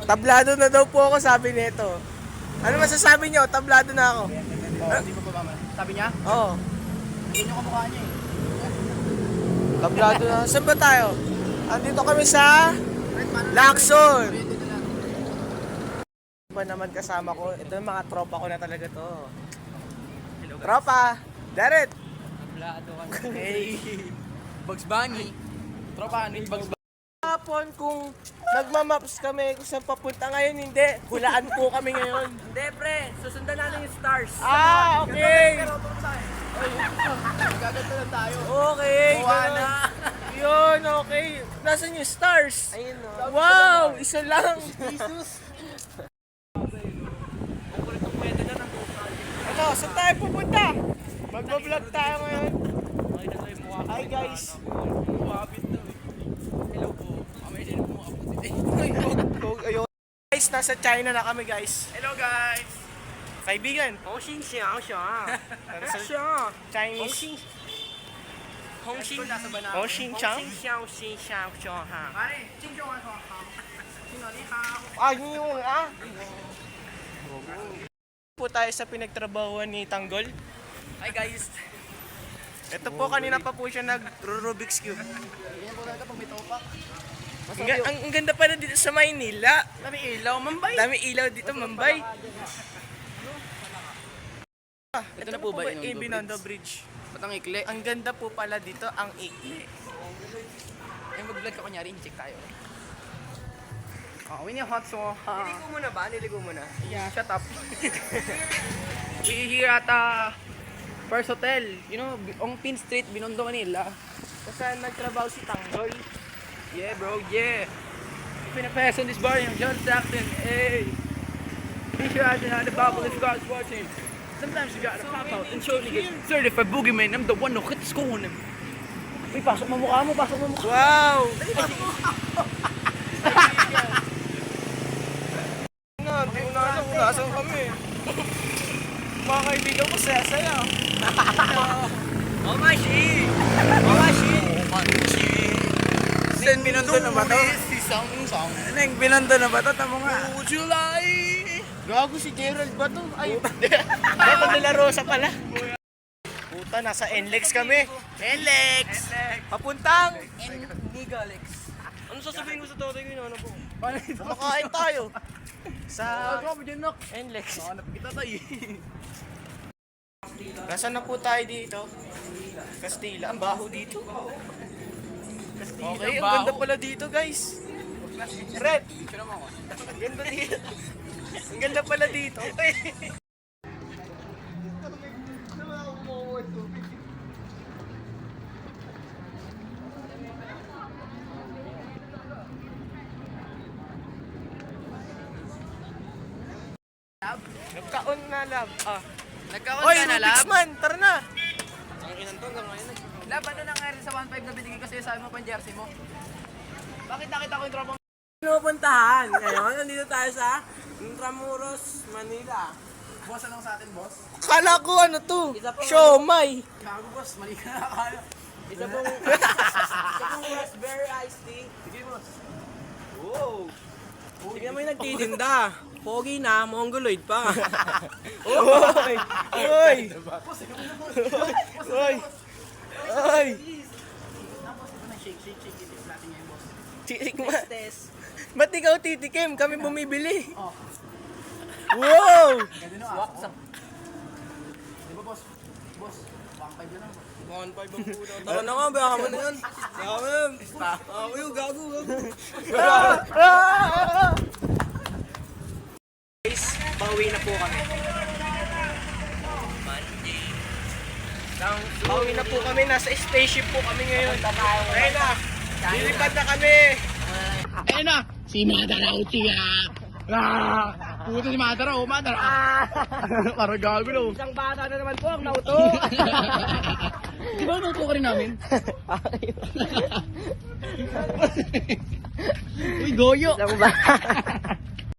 Tablado na daw po ako, sabi nito. Ano masasabi nyo? Tablado na ako. Hindi mo pa ba? Sabi niya? Oo. Hindi nyo kamukha niya eh. Tablado na. Saan ba tayo? Andito kami sa Lacson. Pa naman kasama ko. Ito yung mga tropa ko na talaga to. Tropa! Darit! Tablado ka na. Hey! Bugs Bunny. Tropa, ano yung Bugs Bunny? Hapon kung nagmamaps kami kung saan papunta ngayon, hindi. Hulaan po kami ngayon. Hindi pre, susundan natin yung stars. Ah, okay. Magaganto lang tayo. Okay. Moana. Yun, okay. Nasaan yung stars? Ayun no. Wow, isa lang. Jesus. Ano, saan tayo pupunta? Magbablog tayo ngayon. Hi guys. Hello po. Kami din po ako today. Ayun. Guys, nasa China na kami guys. Hello guys. Kaibigan. Hong Xing Xiao Xia. Nasa Chinese. Hong Xing nasa banana. Oh, Xinjiang. Xiao Xing Xiao Xia ha. Pare, Xing Xiao Xia ha. Sino ni ha? Ah, yun ah. Po tayo sa pinagtrabahuan ni Tanggol. Hi guys. Ito po, kanina pa po siya nag-Rubik's Cube. Ganyan po talaga pag may topak. Ang ganda pala dito sa Maynila. Dami ilaw, Mambay. Dami ilaw dito, Mambay. Ito na po ba yung Binondo Bridge? Ba't ang ikli? Ang ganda po pala dito, ang ikli. Ay mag-vlog ka kunyari, check tayo. Oh, we need hot sauce. Niligo muna ba? Niligo muna. Yeah, shut up. We here at First Hotel, you know, on Pin Street, Binondo, Manila. Saan nagtrabaho si Tanggol? Yeah, bro, yeah. Pinapass on this bar yung John Stockton, hey. Be sure to have the bubble if God's watching. Sometimes you gotta pop out and show niggas. Certified boogeyman, I'm the one who hit the school on him. Uy, pasok mo mukha mo, pasok mo mukha. Wow! Hindi ko na alam kung nasaan kami. Mga kaibigan ko, saya-saya. Omashi! Saan Binondo na ba to? Neng, Binondo na ba to? Tamo nga. July! Gago si Gerald ba to? Ay, Beto de la Rosa pala. Puta, nasa NLEX kami. NLEX! Papuntang Nigalex. Ano sasabihin ko sa tatay ko yun? Ano po? Paano ito? Makain tayo. Sa Ako dyan, Nok. NLEX. Hanap kita tayo. Nasaan na po tayo dito? Kastila. Ang baho dito. Okay, ang ganda pala dito guys. Red! Ang ganda dito. Ang ganda pala dito. Nagkaon na lab. Ah. Nagkaon Oy, ka na, Rubik's Lab? Man, tara na. Lab, ano nangyari sa 1.5 na binigay kasi sabi mo pang jersey mo? Bakit nakita ko yung tropang Pinupuntahan. Ngayon, nandito tayo sa Intramuros, Manila. boss? Anong sa atin, boss? Kala ko ano to? Siomay. Gago, boss. Mali ka na akala. Isa pong raspberry iced tea. Sige, boss. Wow. Tignan mo yung nagtitinda. Pogi na, mongoloid pa. Oy! Oy! Oy! Oy! Shake natin ngayon, boss. Titikma. Ba't ikaw titikim? Kami bumibili. Oh. Wow! Ganda no, ako. Di ba, boss? Boss, 1.5 na lang, boss. 1.5 ang puto. Tara na nga, baka mo na yan. Baka mo na yan. Ako yung gago. Guys, pauwi na po kami. Pauwi na po kami. Nasa spaceship po kami ngayon. Ayun na. Lilipad na kami. Ayun na! Si Madara Uchiha! Ah! Puto si Madara, oh Madara! Parang gago no! Isang bata na naman po ang nauto. Di ba nauto ka rin namin? Uy, goyo! Isang bata.